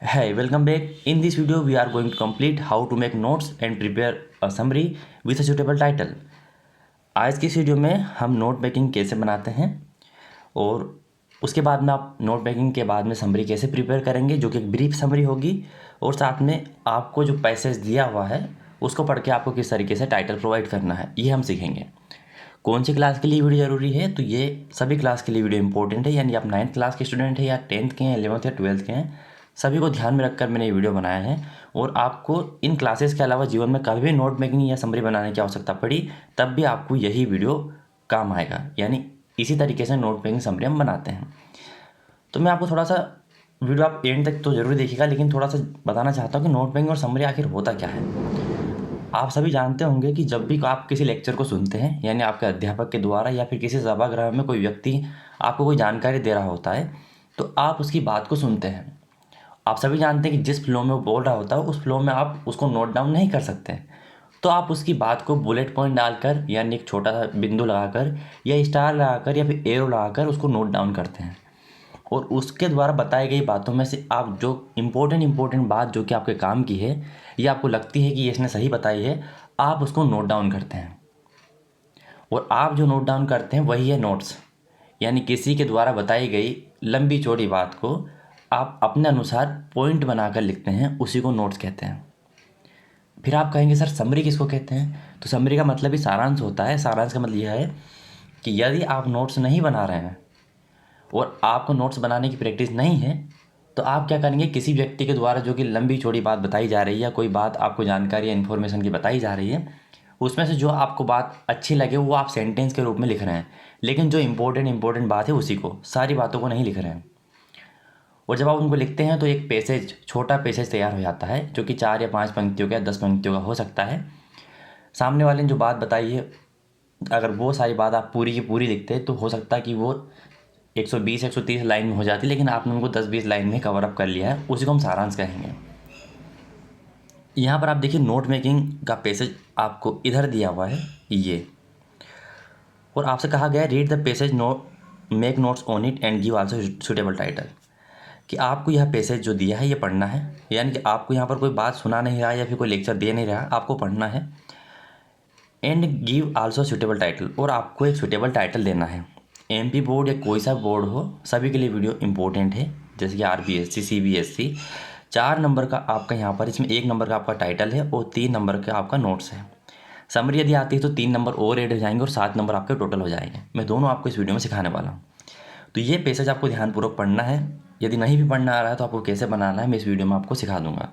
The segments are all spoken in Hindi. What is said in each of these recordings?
Hey, welcome back. In this video, we are going to complete how to make notes and prepare a summary with a suitable title. आज की इस वीडियो में हम नोट मेकिंग कैसे बनाते हैं और उसके बाद में आप नोट मेकिंग के बाद में समरी कैसे प्रिपेयर करेंगे, जो कि एक ब्रीफ समरी होगी, और साथ में आपको जो पैसेज दिया हुआ है उसको पढ़ के आपको किस तरीके से टाइटल प्रोवाइड करना है, ये हम सीखेंगे। कौन सी क्लास के लिए वीडियो ज़रूरी है? तो ये सभी क्लास के लिए वीडियो इंपॉर्टेंट है, यानी आप 9th क्लास के स्टूडेंट हैं या 10th के हैं, 11th या 12th के हैं, सभी को ध्यान में रखकर मैंने ये वीडियो बनाया है। और आपको इन क्लासेस के अलावा जीवन में कभी भी नोट मेकिंग या समरी बनाने की आवश्यकता पड़ी तब भी आपको यही वीडियो काम आएगा, यानी इसी तरीके से नोट मेकिंग समरी हम बनाते हैं। तो मैं आपको थोड़ा सा वीडियो आप एंड तक तो ज़रूर देखिएगा, लेकिन थोड़ा सा बताना चाहता हूँ कि नोट मेकिंग और समरी आखिर होता क्या है। आप सभी जानते होंगे कि जब भी आप किसी लेक्चर को सुनते हैं, यानी आपके अध्यापक के द्वारा या फिर किसी सभागृह में कोई व्यक्ति आपको कोई जानकारी दे रहा होता है, तो आप उसकी बात को सुनते हैं। आप सभी जानते हैं कि जिस फ्लो में वो बोल रहा होता है उस फ्लो में आप उसको नोट डाउन नहीं कर सकते, तो आप उसकी बात को बुलेट पॉइंट डालकर, यानी एक छोटा सा बिंदु लगाकर या स्टार लगाकर या फिर एरो लगाकर उसको नोट डाउन करते हैं। और उसके द्वारा बताई गई बातों में से आप जो इम्पोर्टेंट बात जो कि आपके काम की है या आपको लगती है कि ये इसने सही बताई है, आप उसको नोट डाउन करते हैं। और आप जो नोट डाउन करते हैं वही है नोट्स, यानी किसी के द्वारा बताई गई लंबी चौड़ी बात को आप अपने अनुसार पॉइंट बनाकर लिखते हैं, उसी को नोट्स कहते हैं। फिर आप कहेंगे सर समरी किसको कहते हैं? तो समरी का मतलब ही सारांश होता है। सारांश का मतलब यह है कि यदि आप नोट्स नहीं बना रहे हैं और आपको नोट्स बनाने की प्रैक्टिस नहीं है, तो आप क्या करेंगे, किसी व्यक्ति के द्वारा जो कि लंबी चौड़ी बात बताई जा रही है या कोई बात आपको जानकारी या इन्फॉर्मेशन की बताई जा रही है, उसमें से जो आपको बात अच्छी लगे वो आप सेंटेंस के रूप में लिख रहे हैं, लेकिन जो इम्पोर्टेंट बात है उसी को, सारी बातों को नहीं लिख रहे हैं। और जब आप उनको लिखते हैं तो एक पैसेज, छोटा पैसेज तैयार हो जाता है, जो कि 4 या 5 पंक्तियों का या 10 पंक्तियों का हो सकता है। सामने वाले ने जो बात बताई है, अगर वो सारी बात आप पूरी की पूरी लिखते हैं तो हो सकता है कि वो 120-130 लाइन में हो जाती, लेकिन आपने उनको 10-20 लाइन में कवर अप कर लिया है, उसी को हम सारांश कहेंगे। यहाँ पर आप देखिए नोट मेकिंग का पैसेज आपको इधर दिया हुआ है ये, और आपसे कहा गया है read the passage, note make notes on it and give also suitable title, कि आपको यह पैसेज जो दिया है ये पढ़ना है। यानी कि आपको यहाँ पर कोई बात सुना नहीं रहा या फिर कोई लेक्चर दे नहीं रहा, आपको पढ़ना है। And give also suitable title, और आपको एक सुटेबल टाइटल देना है। एमपी बोर्ड या कोई सा बोर्ड हो, सभी के लिए वीडियो इंपॉर्टेंट है, जैसे कि आरबीएससी, सीबीएसई। 4 नंबर का आपका यहाँ पर, इसमें 1 नंबर का आपका टाइटल है और 3 नंबर का आपका नोट्स है। समरी यदि आती है तो 3 नंबर और ऐड हो जाएंगे और 7 नंबर आपके टोटल हो जाएंगे। मैं दोनों आपको इस वीडियो में सिखाने वाला हूँ। तो ये पैसेज आपको ध्यानपूर्वक पढ़ना है। यदि नहीं भी पढ़ना आ रहा है तो आपको कैसे बनाना है मैं इस वीडियो में आपको सिखा दूंगा।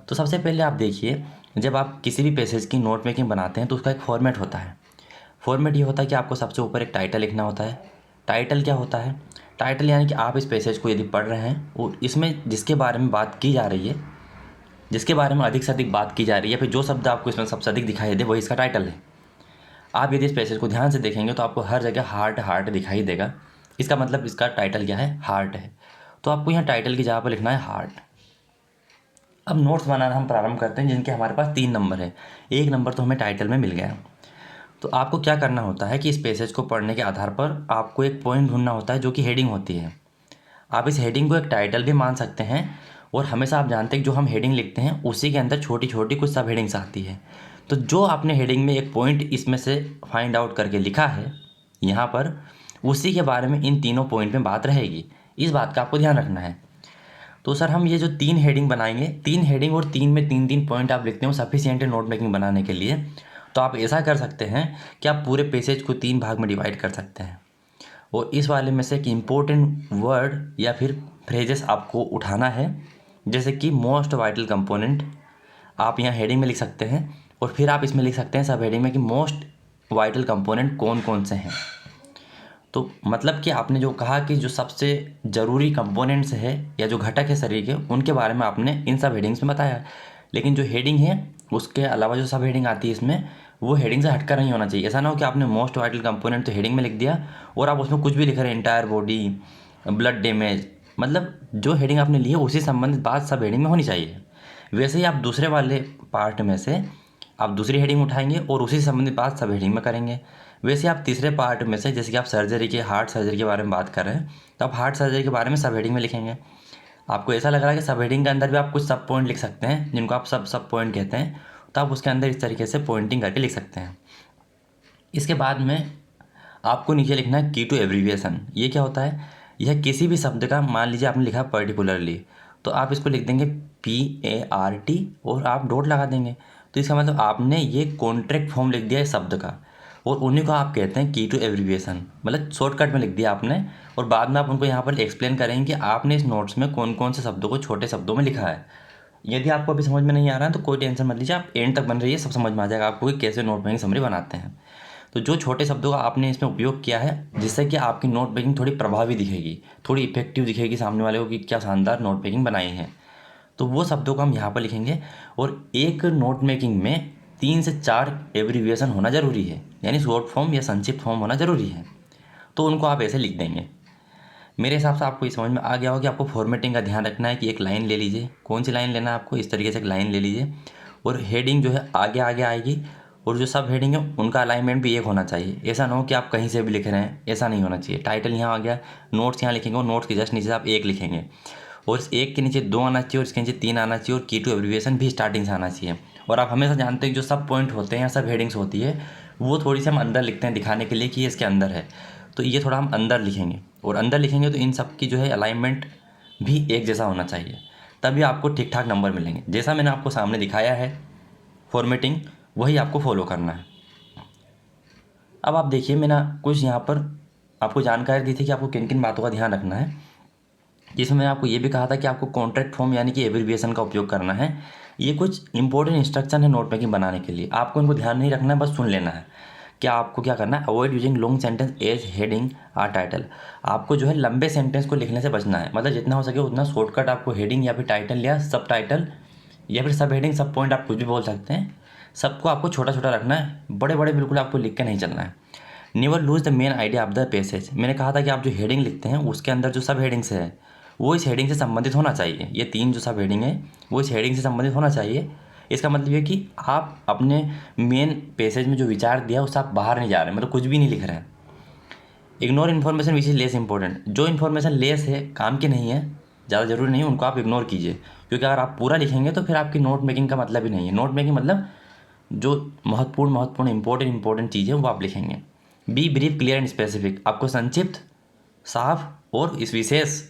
तो सबसे पहले आप देखिए, जब आप किसी भी पैसेज की नोट मेकिंग बनाते हैं तो उसका एक फॉर्मेट होता है। फॉर्मेट ये होता है कि आपको सबसे ऊपर एक टाइटल लिखना होता है। टाइटल क्या होता है? टाइटल यानी कि आप इस पैसेज को यदि पढ़ रहे हैं और इसमें जिसके बारे में बात की जा रही है, जिसके बारे में अधिक से अधिक बात की जा रही है, फिर जो शब्द आपको इसमें सबसे अधिक दिखाई दे वही इसका टाइटल है। आप यदि इस पैसेज को ध्यान से देखेंगे तो आपको हर जगह हार्ट दिखाई देगा। इसका मतलब इसका टाइटल क्या है? हार्ट है। तो आपको यहाँ टाइटल की जगह पर लिखना है हार्ट। अब नोट्स बनाना हम प्रारंभ करते हैं, जिनके हमारे पास 3 नंबर है। 1 नंबर तो हमें टाइटल में मिल गया। तो आपको क्या करना होता है कि इस पैसेज को पढ़ने के आधार पर आपको एक पॉइंट ढूंढना होता है जो कि हेडिंग होती है। आप इस हेडिंग को एक टाइटल भी मान सकते हैं, और हमेशा आप जानते हैं कि जो हम हेडिंग लिखते हैं उसी के अंदर छोटी छोटी कुछ सब हेडिंग्स आती है। तो जो आपने हेडिंग में एक पॉइंट इसमें से फाइंड आउट करके लिखा है यहाँ पर, उसी के बारे में इन तीनों पॉइंट में बात रहेगी। इस बात का आपको ध्यान रखना है। तो सर हम ये जो 3 हेडिंग बनाएंगे, 3 हेडिंग और 3 में 3-3 पॉइंट आप लिखते हो, सफिशिएंट है नोट मेकिंग बनाने के लिए। तो आप ऐसा कर सकते हैं कि आप पूरे पैसेज को 3 भाग में डिवाइड कर सकते हैं, और इस वाले में से एक इम्पोर्टेंट वर्ड या फिर फ्रेजेस आपको उठाना है, जैसे कि मोस्ट वाइटल कंपोनेंट आप यहाँ हेडिंग में लिख सकते हैं, और फिर आप इसमें लिख सकते हैं सब हेडिंग में कि मोस्ट वाइटल कंपोनेंट कौन कौन से हैं। तो मतलब कि आपने जो कहा कि जो सबसे ज़रूरी कंपोनेंट्स है या जो घटक है शरीर के, उनके बारे में आपने इन सब हेडिंग्स में बताया। लेकिन जो हेडिंग है उसके अलावा जो सब हेडिंग आती है इसमें, वो हेडिंग से हटकर नहीं होना चाहिए। ऐसा ना हो कि आपने मोस्ट वाइटल कंपोनेंट तो हेडिंग में लिख दिया और आप उसमें कुछ भी लिख रहे हैं, एंटायर बॉडी, ब्लड डैमेज, मतलब जो हेडिंग आपने ली है उसी संबंधित बात सब हेडिंग में होनी चाहिए। वैसे ही आप दूसरे वाले पार्ट में से आप दूसरी हेडिंग उठाएंगे और उसी से संबंधित बात सब हेडिंग में करेंगे। वैसे आप तीसरे पार्ट में से, जैसे कि आप सर्जरी के, हार्ट सर्जरी के बारे में बात कर रहे हैं, तो आप हार्ट सर्जरी के बारे में सब हेडिंग में लिखेंगे। आपको ऐसा लग रहा है कि सब हेडिंग के अंदर भी आप कुछ सब पॉइंट लिख सकते हैं जिनको आप सब पॉइंट कहते हैं, तो आप उसके अंदर इस तरीके से पॉइंटिंग करके लिख सकते हैं। इसके बाद में आपको नीचे लिखना है की टू एब्रीविएशन। ये क्या होता है, यह किसी भी शब्द का, मान लीजिए आपने लिखा पर्टिकुलरली, तो आप इसको लिख देंगे PART और आप डॉट लगा देंगे। तो इसका मतलब आपने ये कॉन्ट्रैक्ट फॉर्म लिख दिया है शब्द का, और उन्हीं को आप कहते हैं की टू एब्रीविएशन, मतलब शॉर्टकट में लिख दिया आपने। और बाद में आप उनको यहाँ पर एक्सप्लेन करेंगे कि आपने इस नोट्स में कौन कौन से शब्दों को छोटे शब्दों में लिखा है। यदि आपको अभी समझ में नहीं आ रहा है तो कोई टेंशन मत लीजिए, आप एंड तक बन रही है, सब समझ में आ जाएगा आपको कि कैसे नोट मेकिंग समरी बनाते हैं। तो जो छोटे शब्दों का आपने इसमें उपयोग किया है, जिससे कि आपकी नोट मेकिंग थोड़ी प्रभावी दिखेगी, थोड़ी इफेक्टिव दिखेगी सामने वाले को कि क्या शानदार नोट मेकिंग बनाई है, तो वो शब्दों को हम यहाँ पर लिखेंगे। और एक नोट मेकिंग में 3 से 4 एब्रीविएशन होना ज़रूरी है, यानी शॉर्ट फॉर्म या संक्षिप्त फॉर्म होना ज़रूरी है। तो उनको आप ऐसे लिख देंगे। मेरे हिसाब से आपको ये समझ में आ गया होगा कि आपको फॉर्मेटिंग का ध्यान रखना है कि एक लाइन ले लीजिए, कौन सी लाइन लेना है आपको, इस तरीके से एक लाइन ले लीजिए, और हेडिंग जो है आगे आगे आएगी, और जो सब हेडिंग है उनका अलाइनमेंट भी एक होना चाहिए। ऐसा ना हो कि आप कहीं से भी लिख रहे हैं, ऐसा नहीं होना चाहिए। टाइटल यहाँ आ गया, नोट्स यहाँ लिखेंगे और नोट्स के जस्ट नीचे से आप एक लिखेंगे, और इस एक के नीचे 2 आना चाहिए और इसके नीचे 3 आना चाहिए, और की टू एब्रीविएशन भी स्टार्टिंग से आना चाहिए। और आप हमेशा जानते हैं कि जो सब पॉइंट होते हैं या सब हेडिंग्स होती है वो थोड़ी सी हम अंदर लिखते हैं दिखाने के लिए कि ये इसके अंदर है, तो ये थोड़ा हम अंदर लिखेंगे, और अंदर लिखेंगे तो इन सब की जो है अलाइनमेंट भी एक जैसा होना चाहिए, तभी आपको ठीक ठाक नंबर मिलेंगे। जैसा मैंने आपको सामने दिखाया है फॉर्मेटिंग, वही आपको फॉलो करना है। अब आप देखिए, मैंने कुछ यहाँ पर आपको जानकारी दी थी कि आपको किन किन बातों का ध्यान रखना है, जिसमें मैंने आपको ये भी कहा था कि आपको कॉन्ट्रैक्ट फॉर्म यानी कि एब्रीविएशन का उपयोग करना है। ये कुछ इंपॉर्टेंट इंस्ट्रक्शन है नोट मेकिंग बनाने के लिए, आपको इनको ध्यान नहीं रखना है, बस सुन लेना है। क्या आपको क्या करना है, avoid using long sentence as heading or title. आपको जो है लंबे सेंटेंस को लिखने से बचना है, मतलब जितना हो सके उतना शॉर्टकट आपको हेडिंग या फिर टाइटल या सब टाइटल या फिर सब हेडिंग सब पॉइंट आप कुछ भी बोल सकते हैं, सबको आपको छोटा छोटा रखना है, बड़े बड़े बिल्कुल आपको लिख के नहीं चलना है। Never lose the main idea of the passage. मैंने कहा था कि आप जो हेडिंग लिखते हैं उसके अंदर जो सब हेडिंग्स है वो इस हेडिंग से संबंधित होना चाहिए। ये 3 जो सब हेडिंग है वो इस हेडिंग से संबंधित होना चाहिए। इसका मतलब ये कि आप अपने मेन पैसेज में जो विचार दिया उससे आप बाहर नहीं जा रहे हैं, मतलब कुछ भी नहीं लिख रहे हैं। Ignore information which is less important. जो इन्फॉर्मेशन लेस है, काम की नहीं है, ज़्यादा जरूरी नहीं है, उनको आप इग्नोर कीजिए, क्योंकि अगर आप पूरा लिखेंगे तो फिर आपकी नोट मेकिंग का मतलब ही नहीं है। नोट मेकिंग मतलब जो महत्वपूर्ण इंपॉर्टेंट चीज़ें वो आप लिखेंगे। B brief clear and specific. आपको संक्षिप्त, साफ और इस विशेष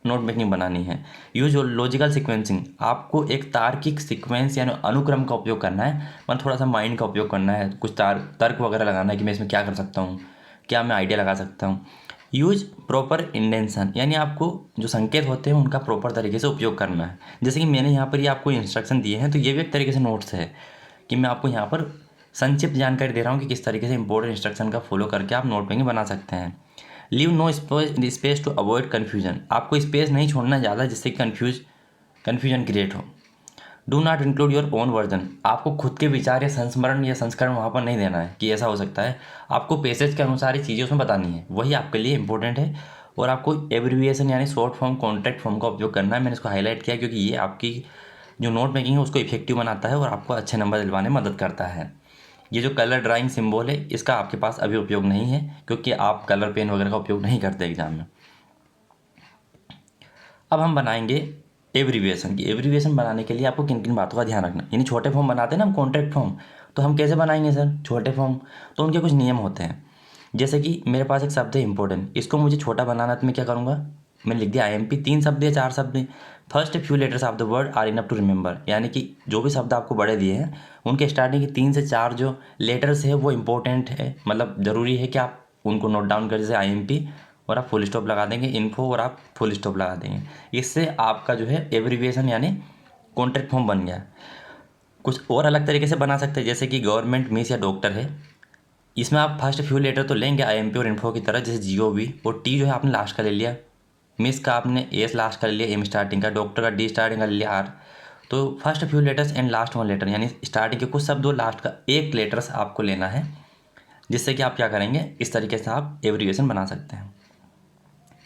नोट मेकिंग बनानी है। Use logical sequencing. आपको एक तार्किक सीक्वेंस यानी अनुक्रम का उपयोग करना है, मतलब थोड़ा सा माइंड का उपयोग करना है, कुछ तर्क वगैरह लगाना है कि मैं इसमें क्या कर सकता हूँ, क्या मैं आइडिया लगा सकता हूँ। यूज प्रॉपर इंडेंशन, यानी आपको जो संकेत होते हैं उनका प्रॉपर तरीके से उपयोग करना है। जैसे कि मैंने यहाँ पर ये आपको इंस्ट्रक्शन दिए हैं, तो ये भी एक तरीके से नोट्स है कि मैं आपको यहाँ पर संक्षिप्त जानकारी दे रहा हूँ कि किस तरीके से इंपॉर्टेंट इंस्ट्रक्शन का फॉलो करके आप नोट मेकिंग बना सकते हैं। Leave no space to avoid confusion. आपको स्पेस नहीं छोड़ना ज़्यादा जिससे कन्फ्यूजन क्रिएट हो। Do not include your own version. आपको खुद के विचार या संस्मरण या संस्करण वहाँ पर नहीं देना है कि ऐसा हो सकता है। आपको पैसेज के अनुसार ही चीज़ें उसमें बतानी है, वही आपके लिए इंपॉर्टेंट है। और आपको एब्रीविएशन यानी शॉर्ट फॉर्म, कॉन्ट्रैक्ट फॉर्म का उपयोग करना है। मैंने इसको हाईलाइट किया क्योंकि ये आपकी जो नोट मेकिंग है उसको इफेक्टिव बनाता है और आपको अच्छे नंबर दिलवाने में मदद करता है। ये जो कलर ड्राइंग सिंबल है इसका आपके पास अभी उपयोग नहीं है, क्योंकि आप कलर पेन वगैरह का उपयोग नहीं करते एग्जाम में। अब हम बनाएंगे एब्रीविएशन की। एब्रीविएशन बनाने के लिए आपको किन किन बातों का ध्यान रखना, यानी छोटे फॉर्म बनाते हैं ना हम कॉन्ट्रैक्ट फॉर्म, तो हम कैसे बनाएंगे सर छोटे फॉर्म, तो उनके कुछ नियम होते हैं। जैसे कि मेरे पास एक शब्द है इंपॉर्टेंट, इसको मुझे छोटा बनाना है तो मैं क्या करूँगा, मैंने लिख दिया IMP। 3 शब्द या 4 शब्द हैं। First few letters of the word are enough to remember, यानी कि जो भी शब्द आपको बड़े दिए हैं उनके स्टार्टिंग के 3 से 4 जो लेटर्स है वो इंपॉर्टेंट है, मतलब ज़रूरी है कि आप उनको नोट डाउन करें। जैसे IMP और आप फुल स्टॉप लगा देंगे, इन्फो और आप फुल स्टॉप लगा देंगे। इससे आपका जो है एब्रीविएशन यानी कॉन्ट्रैक्ट फॉर्म बन गया। कुछ और अलग तरीके से बना सकते हैं, जैसे कि गवर्नमेंट, मिस या डॉक्टर है, इसमें आप फर्स्ट फ्यू लेटर तो लेंगे IMP और इन्फो की तरह, जैसे GOV, और T जो है आपने लास्ट का ले लिया, मिस का आपने S लास्ट का ले लिया, M स्टार्टिंग का, डॉक्टर का D स्टार्टिंग का ले लिया R। तो first few letters and last one letter, यानी स्टार्टिंग के कुछ शब्द और लास्ट का एक लेटर्स आपको लेना है, जिससे कि आप क्या करेंगे, इस तरीके से आप एब्रीविएशन बना सकते हैं।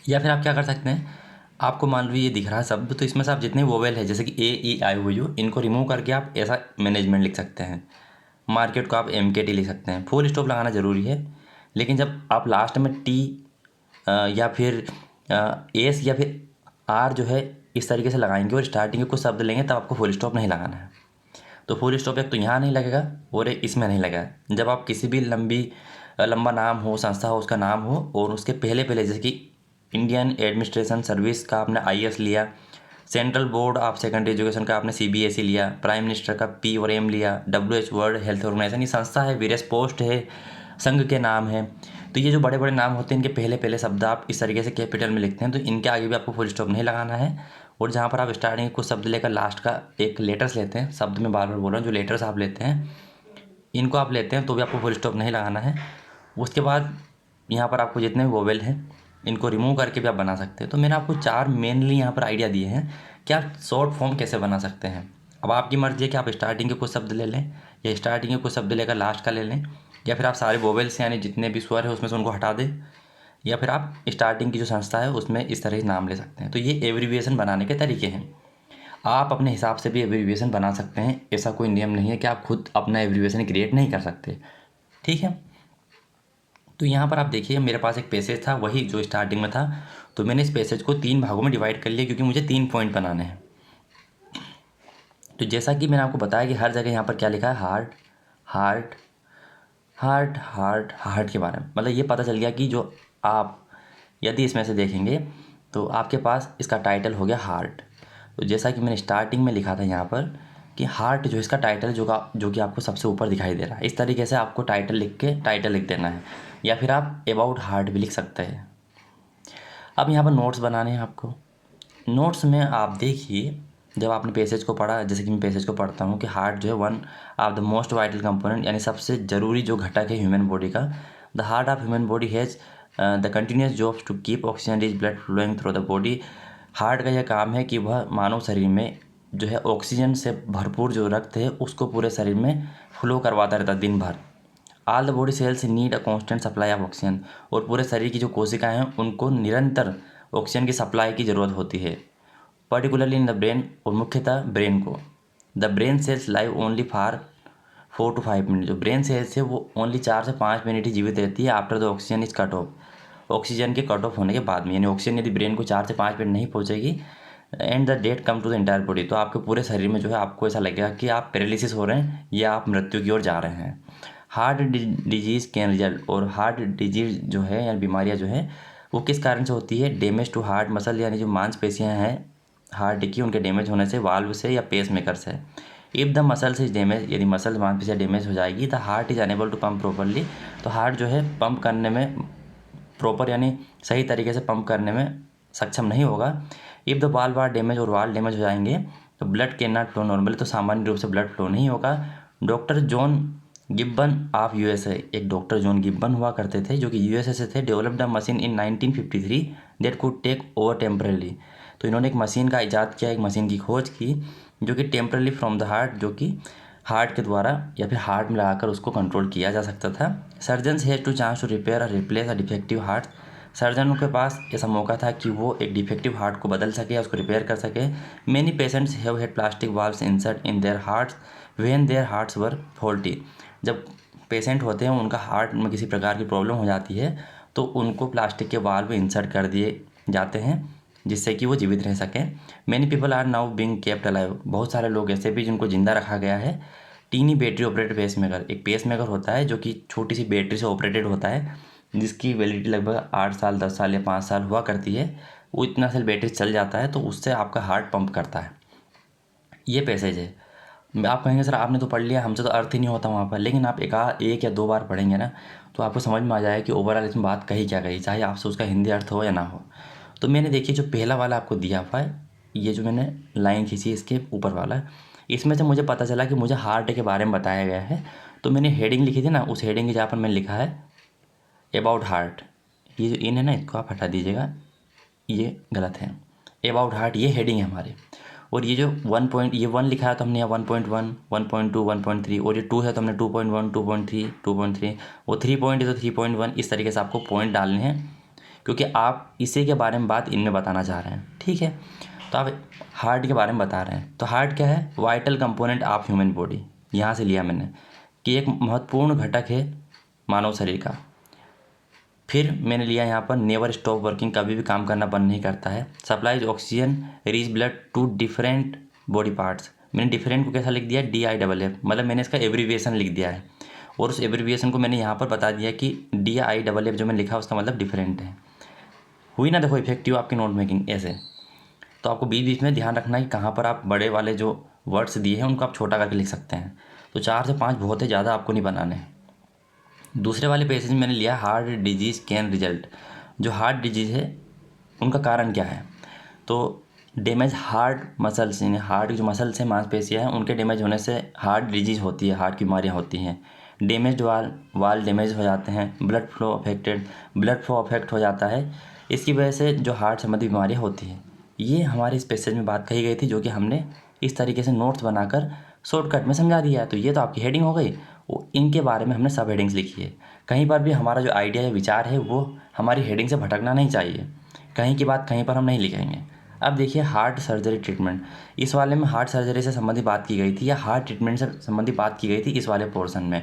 या फिर आप क्या कर सकते हैं, आपको मान लीजिए ये दिख रहा है शब्द, तो इसमें से आप जितने वोवेल है जैसे कि A E I O U, इनको रिमूव करके आप ऐसा मैनेजमेंट लिख सकते हैं। मार्केट को आप MKT लिख सकते हैं। फुल स्टॉप लगाना ज़रूरी है, लेकिन जब आप लास्ट में T या फिर S या फिर R जो है इस तरीके से लगाएंगे और स्टार्टिंग के कुछ शब्द लेंगे, तब आपको फुल स्टॉप नहीं लगाना है। तो फुल स्टॉप एक तो यहाँ नहीं लगेगा और एक इसमें नहीं लगेगा। जब आप किसी भी लंबा नाम हो, संस्था हो, उसका नाम हो और उसके पहले पहले, जैसे कि इंडियन एडमिनिस्ट्रेशन सर्विस का आपने IAS लिया, central board of secondary education का आपने CBSE लिया, प्राइम मिनिस्टर का P और M लिया, WHO वर्ल्ड हेल्थ ऑर्गेनाइजेशन, ये संस्था है, वेरियस पोस्ट है, संघ के नाम है। तो ये जो बड़े बड़े नाम होते हैं, इनके पहले पहले शब्द आप इस तरीके से कैपिटल में लिखते हैं, तो इनके आगे भी आपको फुल स्टॉप नहीं लगाना है। और जहाँ पर आप स्टार्टिंग कुछ शब्द लेकर लास्ट का एक लेटर्स लेते हैं, शब्द में बार बार बोल रहा हूँ, जो लेटर्स आप लेते हैं इनको आप लेते हैं, तो भी आपको फुल स्टॉप नहीं लगाना है। उसके बाद यहाँ पर आपको जितने भी वोवेल हैं इनको रिमूव करके भी आप बना सकते हैं। तो मैंने आपको 4 मेनली यहाँ पर आइडिया दिए हैं कि आप शॉर्ट फॉर्म कैसे बना सकते हैं। अब आपकी मर्जी है कि आप स्टार्टिंग के कुछ शब्द ले लें, या स्टार्टिंग के कुछ शब्द लेकर लास्ट का ले लें, या फिर आप सारे वोवेल्स यानी जितने भी स्वर है उसमें से उनको हटा दें, या फिर आप स्टार्टिंग की जो संस्था है उसमें इस तरह से नाम ले सकते हैं। तो ये एब्रीविएशन बनाने के तरीके हैं। आप अपने हिसाब से भी एब्रीविएशन बना सकते हैं, ऐसा कोई नियम नहीं है कि आप खुद अपना एब्रीविएशन क्रिएट नहीं कर सकते, ठीक है। तो यहाँ पर आप देखिए मेरे पास एक पैसेज था, वही जो स्टार्टिंग में था, तो मैंने इस पैसेज को 3 भागों में डिवाइड कर लिया क्योंकि मुझे 3 पॉइंट बनाने हैं। तो जैसा कि मैंने आपको बताया कि हर जगह यहाँ पर क्या लिखा है, heart heart heart heart heart के बारे में, मतलब ये पता चल गया कि जो आप यदि इसमें से देखेंगे तो आपके पास इसका टाइटल हो गया हार्ट। तो जैसा कि मैंने स्टार्टिंग में लिखा था यहाँ पर कि हार्ट जो इसका टाइटल जो कि आपको सबसे ऊपर दिखाई दे रहा है, इस तरीके से आपको टाइटल लिख देना है, या फिर आप अबाउट हार्ट भी लिख सकते हैं। अब यहाँ पर नोट्स बनाने हैं आपको। नोट्स में आप देखिए, जब आपने पैसेज को पढ़ा, जैसे कि मैं पैसेज को पढ़ता हूँ कि हार्ट जो है one of the most vital component, यानी सबसे ज़रूरी जो घटक है ह्यूमन बॉडी का। The heart of human body has the continuous jobs to keep oxygen rich blood flowing through the body. Heart का यह काम है कि वह मानव शरीर में जो है ऑक्सीजन से भरपूर जो रक्त है उसको पूरे शरीर में फ्लो करवाता रहता है दिन भर। All the body cells need a constant supply of oxygen, और पूरे शरीर की जो कोशिकाएं हैं उनको निरंतर ऑक्सीजन की सप्लाई की ज़रूरत होती है, पर्टिकुलरली इन द ब्रेन, और मुख्यतः ब्रेन को। The brain cells live only for 4 to 5 minute. जो ब्रेन सेल्स है वो ओनली 4 से 5 मिनट ही जीवित रहती है after the oxygen is cut off, oxygen के कट ऑफ होने के बाद में, यानी ऑक्सीजन यदि ब्रेन को 4 से 5 मिनट नहीं पहुंचेगी and the death come to the entire body, तो आपके पूरे शरीर में जो है आपको ऐसा लगेगा कि आप पैरालिसिस हो रहे हैं या आप मृत्यु की ओर जा रहे हैं। हार्ट डिजीज़ कैन रिजल्ट, और हार्ट डिजीज़ जो है या बीमारियां जो है वो किस कारण से होती है, डैमेज टू हार्ट मसल, यानी जो मांसपेशियां हैं हार्ट की उनके डैमेज होने से, वाल्व से या पेस मेकर से। If the muscles is damage, यदि मसल मांसपेशियां डैमेज हो जाएगी, the heart is unable to pump properly, तो हार्ट जो है पंप करने में प्रॉपर यानी सही तरीके से पंप करने में सक्षम नहीं होगा। If the valve are damage, और वाल्व डैमेज हो जाएंगे तो blood can not flow normally, तो सामान्य रूप से ब्लड फ्लो नहीं होगा। Doctor John Gibbon of USA, एक डॉक्टर जॉन गिब्बन हुआ करते थे जो कि USA से थे, developed a machine in 1953 that could take over temporarily. तो इन्होंने एक मशीन का इजाद किया, एक मशीन की खोज की जो कि टेम्परली फ्रॉम द हार्ट, जो कि हार्ट के द्वारा या फिर हार्ट में लगाकर उसको कंट्रोल किया जा सकता था। Surgeons has to chance to repair और रिप्लेस अ डिफेक्टिव हार्ट, सर्जनों के पास ऐसा मौका था कि वो एक डिफेक्टिव हार्ट को बदल सके या उसको रिपेयर कर सके। Many patients have had plastic valves insert in their hearts when there hearts were faulty. जब पेशेंट होते हैं उनका हार्ट में किसी प्रकार की प्रॉब्लम हो जाती है तो उनको प्लास्टिक के वाल्व इंसर्ट कर दिए जाते हैं जिससे कि वो जीवित रह सकें। Many people are now being kept alive, बहुत सारे लोग ऐसे भी जिनको जिंदा रखा गया है। टीनी बैटरी ऑपरेटेड पेसमेकर, एक पेसमेकर होता है जो कि छोटी सी बैटरी से ऑपरेटेड होता है जिसकी वैलिडिटी लगभग 8 साल 10 साल या 5 साल हुआ करती है। वो इतना सेल बैटरी चल जाता है तो उससे आपका हार्ट पंप करता है। ये पैसेज है। आप कहेंगे सर आपने तो पढ़ लिया, हमसे तो अर्थ ही नहीं होता वहाँ पर, लेकिन आप एक या दो बार पढ़ेंगे ना तो आपको समझ में आ जाएगा कि ओवरऑल इसमें बात कही क्या गई, चाहे आपसे उसका हिंदी अर्थ हो या ना हो। तो मैंने देखिए जो पहला वाला आपको दिया हुआ है, ये जो मैंने लाइन खींची इसके ऊपर वाला, इसमें से मुझे पता चला कि मुझे हार्ट के बारे में बताया गया है। तो मैंने हेडिंग लिखी थी ना, उस हेडिंग के जहाँ पर मैंने लिखा है अबाउट हार्ट, ये जो इन है ना इसको आप हटा दीजिएगा, ये गलत है। अबाउट हार्ट ये हेडिंग है हमारे, और ये जो 1 पॉइंट, ये 1 लिखा है तो हमने यहाँ 1.1 1.2 1.3, और ये 2 है तो हमने 2.1 2.3 2.3, और 3 पॉइंट है तो 3.1। इस तरीके से आपको पॉइंट डालने हैं क्योंकि आप इसी के बारे में बात इनमें बताना चाह रहे हैं, ठीक है। तो आप हार्ट के बारे में बता रहे हैं, तो हार्ट क्या है, vital component of human body, यहाँ से लिया मैंने कि एक महत्वपूर्ण घटक है मानव शरीर का। फिर मैंने लिया यहाँ पर नेवर स्टॉप वर्किंग, कभी भी काम करना बंद नहीं करता है। Supplies oxygen rich blood to different body parts, मैंने डिफरेंट को कैसा लिख दिया, DIFF, मतलब मैंने इसका एब्रीविएशन लिख दिया है और उस एब्रीविएशन को मैंने यहाँ पर बता दिया कि DIFF जो मैंने लिखा उसका मतलब डिफरेंट है। हुई ना, देखो इफेक्टिव आपकी नोट मेकिंग ऐसे। तो आपको बीच बीच में ध्यान रखना है कि कहाँ पर आप बड़े वाले जो वर्ड्स दिए हैं उनको आप छोटा करके लिख सकते हैं। तो 4 से 5 बहुत है, ज़्यादा आपको नहीं बनाने हैं। दूसरे वाले पेज में मैंने लिया हार्ट डिजीज़ कैन रिजल्ट, जो हार्ट डिजीज़ है उनका कारण क्या है। तो डैमेज हार्ट मसल्स, यानी हार्ट की जो मसल्स हैं, मांसपेशियाँ हैं, उनके डैमेज होने से हार्ट डिजीज़ होती है, हार्ट की बीमारियाँ होती हैं। डैमेज वाल डैमेज हो जाते हैं, ब्लड फ्लो अफेक्ट हो जाता है, इसकी वजह से जो हार्ट संबंधी बीमारियाँ होती हैं। ये हमारे इस पैसेज में बात कही गई थी, जो कि हमने इस तरीके से नोट्स बनाकर शॉर्टकट में समझा दिया है। तो ये तो आपकी हेडिंग हो गई, इनके बारे में हमने सब हेडिंग्स लिखी है। कहीं पर भी हमारा जो आइडिया या विचार है वो हमारी हेडिंग से भटकना नहीं चाहिए, कहीं की बात कहीं पर हम नहीं लिखेंगे। अब देखिए हार्ट सर्जरी ट्रीटमेंट, इस वाले में हार्ट सर्जरी से संबंधित बात की गई थी या हार्ट ट्रीटमेंट से संबंधित बात की गई थी इस वाले पोर्शन में।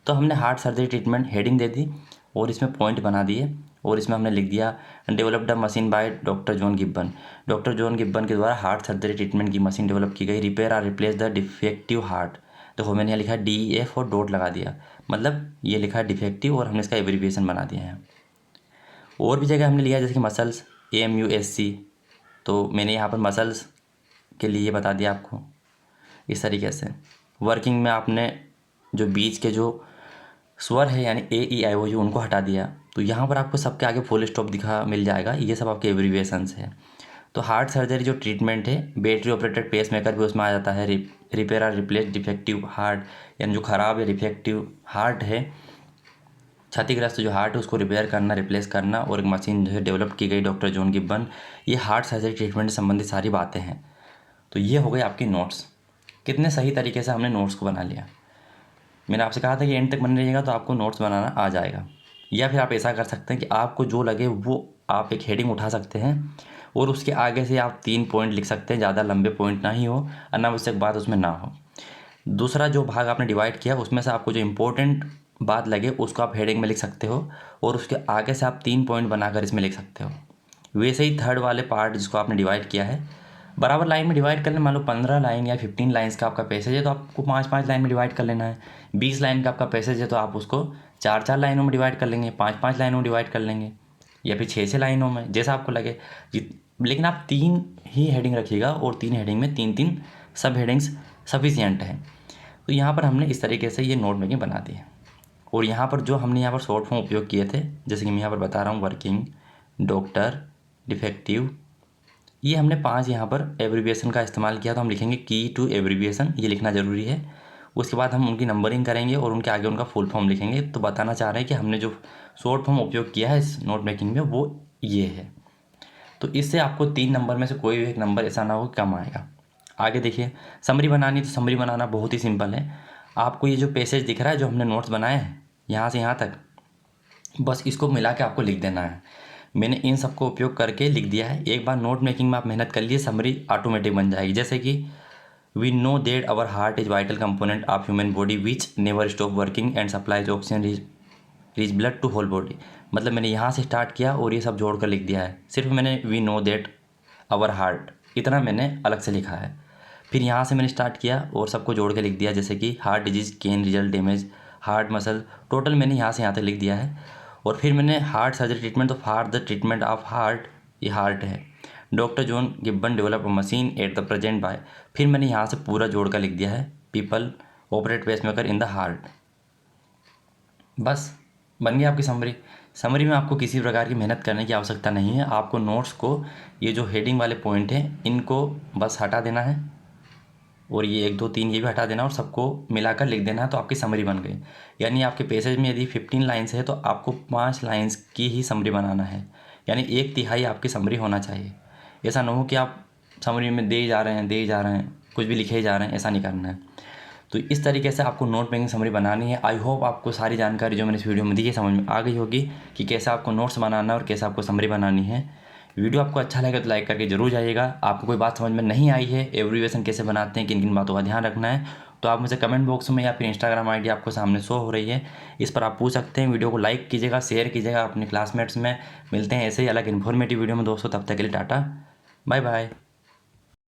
तो हमने हार्ट सर्जरी ट्रीटमेंट हेडिंग दे दी और इसमें पॉइंट बना दिए और इसमें हमने लिख दिया developed a machine by doctor John Gibbon. Doctor John Gibbon के द्वारा हार्ट सर्जरी ट्रीटमेंट की मशीन डेवलप की गई, रिपेयर और रिप्लेस द डिफेक्टिव हार्ट। देखो मैंने यहाँ लिखा DEF और डॉट लगा दिया, मतलब ये लिखा है डिफेक्टिव और हमने इसका एब्रीविएशन बना दिया है। और भी जगह हमने लिया जैसे कि मसल्स AMUSC, तो मैंने यहाँ पर मसल्स के लिए बता दिया आपको इस तरीके से। वर्किंग में आपने जो बीच के जो स्वर है यानी AEIOU उनको हटा दिया। तो यहाँ पर आपको सबके आगे फुल स्टॉप दिखा मिल जाएगा, ये सब आपके एब्रीविएशंस है। तो हार्ट सर्जरी जो ट्रीटमेंट है, बैटरी ऑपरेटेड पेस मेकर भी उसमें आ जाता है। रिपेयर और रिप्लेस डिफेक्टिव हार्ट, यानी जो ख़राब या डिफेक्टिव हार्ट है, क्षतिग्रस्त जो हार्ट है उसको रिपेयर करना, रिप्लेस करना, और एक मशीन जो है डेवलप की गई डॉक्टर जॉन गिब्बन। ये हार्ट सर्जरी ट्रीटमेंट से संबंधित सारी बातें हैं। तो ये हो गई आपकी नोट्स। कितने सही तरीके से हमने नोट्स को बना लिया। मैंने आपसे कहा था कि एंड तक बने रहिएगा तो आपको नोट्स बनाना आ जाएगा। या फिर आप ऐसा कर सकते हैं कि आपको जो लगे वो आप एक हेडिंग उठा सकते हैं और उसके आगे से आप 3 पॉइंट लिख सकते हैं, ज़्यादा लंबे पॉइंट ना ही हो, अनावश्यक बात उसमें ना हो। दूसरा जो भाग आपने डिवाइड किया उसमें से आपको जो इम्पोर्टेंट बात लगे उसको आप हेडिंग में लिख सकते हो और उसके आगे से आप 3 पॉइंट बनाकर इसमें लिख सकते हो। वैसे ही थर्ड वाले पार्ट जिसको आपने डिवाइड किया है बराबर लाइन में डिवाइड कर लें। मान लो 15 लाइन या 15 लाइन्स का आपका पैसेज है तो आपको 5-5 लाइन में डिवाइड कर लेना है। 20 लाइन का आपका पैसेज है तो आप उसको 4-4 लाइनों में डिवाइड कर लेंगे, 5-5 लाइनों में डिवाइड कर लेंगे, या फिर 6-6 लाइनों में, जैसा आपको लगे। लेकिन आप 3 ही हेडिंग रखिएगा और 3 हेडिंग में 3-3 सब हेडिंग्स सफिशियंट है। तो यहाँ पर हमने इस तरीके से ये नोट मेकिंग बना दी है। और यहाँ पर जो हमने यहाँ पर शॉर्ट फॉर्म उपयोग किए थे, जैसे कि मैं यहाँ पर बता रहा हूँ, वर्किंग, डॉक्टर, डिफेक्टिव, ये हमने 5 यहाँ पर एब्रीविएशन का इस्तेमाल किया। तो हम लिखेंगे की टू एब्रीविएशन, ये लिखना ज़रूरी है। उसके बाद हम उनकी नंबरिंग करेंगे और उनके आगे उनका फुल फॉर्म लिखेंगे। तो बताना चाह रहे हैं कि हमने जो शॉर्ट फॉर्म उपयोग किया है इस नोट मेकिंग में वो ये है। तो इससे आपको 3 नंबर में से कोई भी एक नंबर ऐसा ना हो कि कम आएगा। आगे देखिए समरी बनानी, तो समरी बनाना बहुत ही सिंपल है। आपको ये जो पैसेज दिख रहा है जो हमने नोट्स बनाए हैं यहाँ से यहाँ तक, बस इसको मिला के आपको लिख देना है। मैंने इन सबको उपयोग करके लिख दिया है। एक बार नोट मेकिंग में आप मेहनत कर लिए, समरी ऑटोमेटिक बन जाएगी। जैसे कि we know that our heart is vital component of human body which never stop working and supplies oxygen rich blood to whole body. मतलब मैंने यहाँ से स्टार्ट किया और ये सब जोड़ कर लिख दिया है। सिर्फ मैंने we know that our heart इतना मैंने अलग से लिखा है। फिर यहाँ से मैंने स्टार्ट किया और सबको जोड़ के लिख दिया, जैसे कि heart disease can result damage heart muscle, total मैंने यहाँ से यहाँ तक लिख दिया है। और फिर मैंने हार्ट सर्जरी ट्रीटमेंट, तो for the treatment of heart, ये हार्ट है, doctor John Gibbon develop a machine at the present by. फिर मैंने यहाँ से पूरा जोड़ कर लिख दिया है, people operate pacemaker in the heart. बस बन गया आपकी समरी। समरी में आपको किसी प्रकार की मेहनत करने की आवश्यकता नहीं है। आपको नोट्स को, ये जो हेडिंग वाले पॉइंट हैं इनको बस हटा देना है और ये 1 2 3 ये भी हटा देना और सबको मिलाकर लिख देना है, तो आपकी समरी बन गई। यानी आपके पेसेज में यदि 15 लाइन्स है तो आपको 5 लाइन्स की ही समरी बनाना है, यानी 1/3 आपकी समरी होना चाहिए। ऐसा ना हो कि आप समरी में दे ही जा रहे हैं, कुछ भी लिखे ही जा रहे हैं, ऐसा नहीं करना है। तो इस तरीके से आपको नोट मेकिंग समरी बनानी है। आई होप आपको सारी जानकारी जो मैंने इस वीडियो में दी है समझ में आ गई होगी कि कैसे आपको नोट्स बनाना है और कैसे आपको समरी बनानी है। वीडियो आपको अच्छा लगे तो लाइक करके जरूर जाइएगा। आपको कोई बात समझ में नहीं आई है, एब्रीविएशन कैसे बनाते हैं, किन किन बातों का ध्यान रखना है, तो आप मुझे कमेंट बॉक्स में या फिर इंस्टाग्राम आईडी आपको सामने शो हो रही है, इस पर आप पूछ सकते हैं। वीडियो को लाइक कीजिएगा, शेयर कीजिएगा अपने क्लासमेट्स में। मिलते हैं ऐसे ही अलग इन्फॉर्मेटिव वीडियो में दोस्तों, तब तक के लिए टाटा बाय बाय।